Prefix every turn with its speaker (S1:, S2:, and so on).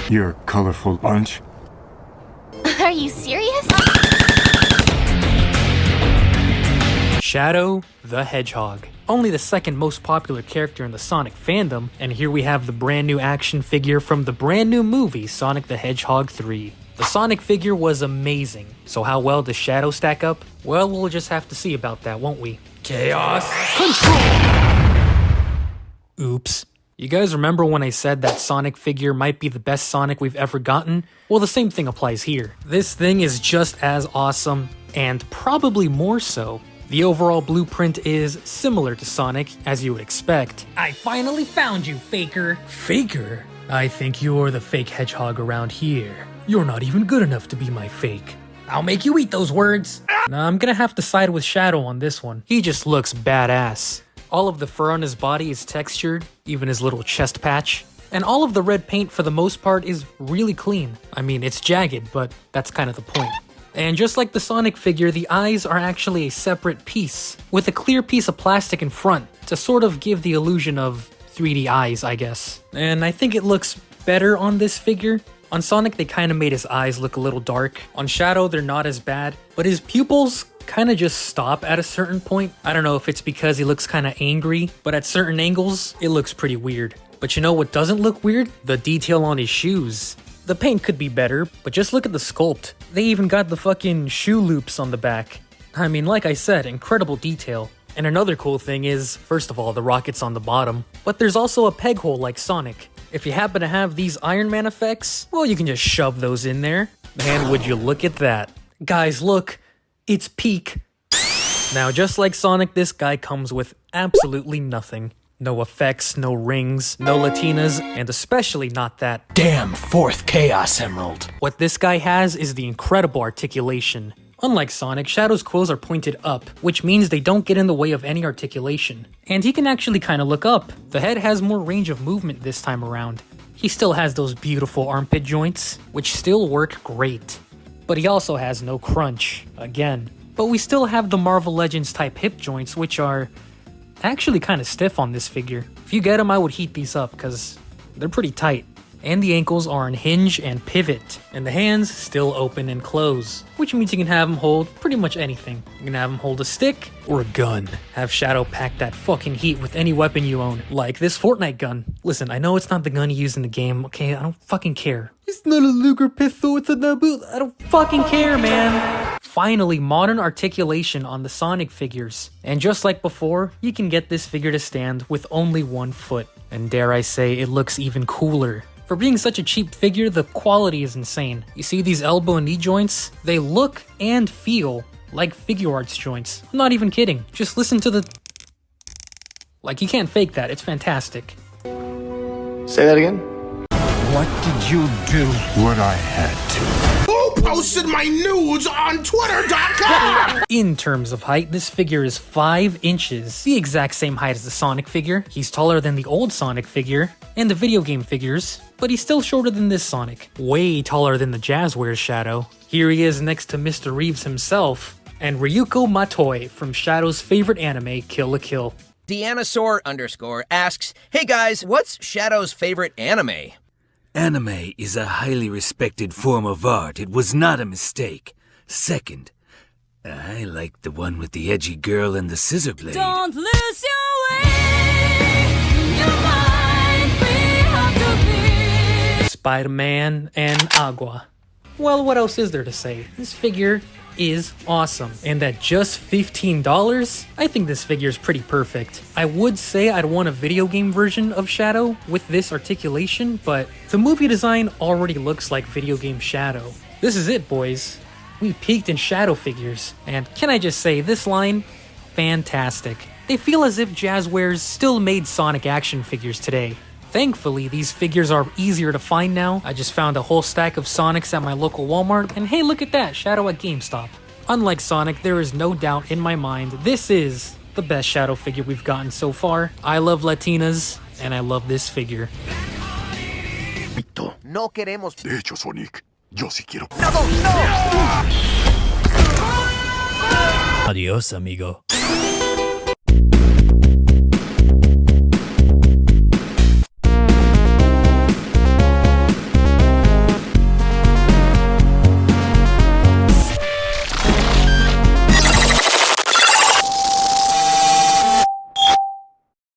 S1: You're a colorful bunch.
S2: Are you serious?
S3: Shadow the Hedgehog. Only the second most popular character in the Sonic fandom, and here we have the brand new action figure from the brand new movie Sonic the Hedgehog 3. The Sonic figure was amazing, so how well does Shadow stack up? Well, we'll just have to see about that, won't we? Chaos Control! Oops. You guys remember when I said that Sonic figure might be the best Sonic we've ever gotten? Well, the same thing applies here. This thing is just as awesome, and probably more so. The overall blueprint is similar to Sonic, as you would expect. I finally found you, Faker! Faker? I think you're the fake hedgehog around here. You're not even good enough to be my fake. I'll make you eat those words! Nah, I'm gonna have to side with Shadow on this one. He just looks badass. All of the fur on his body is textured, even his little chest patch. And all of the red paint for the most part is really clean. I mean, it's jagged, but that's kind of the point. And just like the Sonic figure, the eyes are actually a separate piece, with a clear piece of plastic in front to sort of give the illusion of 3D eyes, I guess. And I think it looks better on this figure. On Sonic, they kind of made his eyes look a little dark. On Shadow, they're not as bad, but his pupils kind of just stop at a certain point. I don't know if it's because he looks kind of angry, but at certain angles, it looks pretty weird. But you know what doesn't look weird? The detail on his shoes. The paint could be better, but just look at the sculpt. They even got the fucking shoe loops on the back. I mean, like I said, incredible detail. And another cool thing is, first of all, the rocket's on the bottom, but there's also a peg hole like Sonic. If you happen to have these Iron Man effects, well, you can just shove those in there. Man, would you look at that. Guys, look, it's peak. Now, just like Sonic, this guy comes with absolutely nothing. No effects, no rings, no Latinas, and especially not that
S4: damn fourth Chaos Emerald.
S3: What this guy has is the incredible articulation. Unlike Sonic, Shadow's quills are pointed up, which means they don't get in the way of any articulation. And he can actually kind of look up. The head has more range of movement this time around. He still has those beautiful armpit joints, which still work great. But he also has no crunch, again. But we still have the Marvel Legends type hip joints, which are actually kind of stiff on this figure. If you get them, I would heat these up because they're pretty tight. And the ankles are on hinge and pivot, and the hands still open and close, which means you can have them hold pretty much anything. You can have them hold a stick or a gun. Have Shadow pack that fucking heat with any weapon you own, like this Fortnite gun. Listen, I know it's not the gun you use in the game, okay? I don't fucking care. It's not a Luger pistol, it's a Naboo. I don't fucking care, man. Finally, modern articulation on the Sonic figures. And just like before, you can get this figure to stand with only one foot. And dare I say, it looks even cooler. For being such a cheap figure, the quality is insane. You see these elbow and knee joints? They look and feel like figure arts joints. I'm not even kidding. Just listen to the... Like, you can't fake that. It's fantastic.
S5: Say that again?
S1: What did you do? What I had to.
S6: Who posted my nudes on Twitter.com?
S3: In terms of height, this figure is 5 inches, the exact same height as the Sonic figure. He's taller than the old Sonic figure and the video game figures, but he's still shorter than this Sonic. Way taller than the Jazzwares Shadow. Here he is next to Mr. Reeves himself, and Ryuko Matoi from Shadow's favorite anime, Kill la Kill.
S7: Deanosaur_ asks, hey guys, what's Shadow's favorite anime?
S8: Anime is a highly respected form of art. It was not a mistake. Second, I like the one with the edgy girl and the scissor blade.
S9: Don't lose your way. You might be hard to be.
S3: Spider-Man and Agua. Well, what else is there to say? This figure is awesome. And at just $15, I think this figure is pretty perfect. I would say I'd want a video game version of Shadow with this articulation, but the movie design already looks like video game Shadow. This is it, boys. We peaked in Shadow figures. And can I just say, this line, fantastic. They feel as if Jazzwares still made Sonic action figures today. Thankfully, these figures are easier to find now. I just found a whole stack of Sonics at my local Walmart, and hey, look at that, Shadow at GameStop. Unlike Sonic, there is no doubt in my mind this is the best Shadow figure we've gotten so far. I love Latinas, and I love this figure.
S5: No queremos.
S1: De hecho, Sonic, yo sí quiero.
S9: Adios, amigo.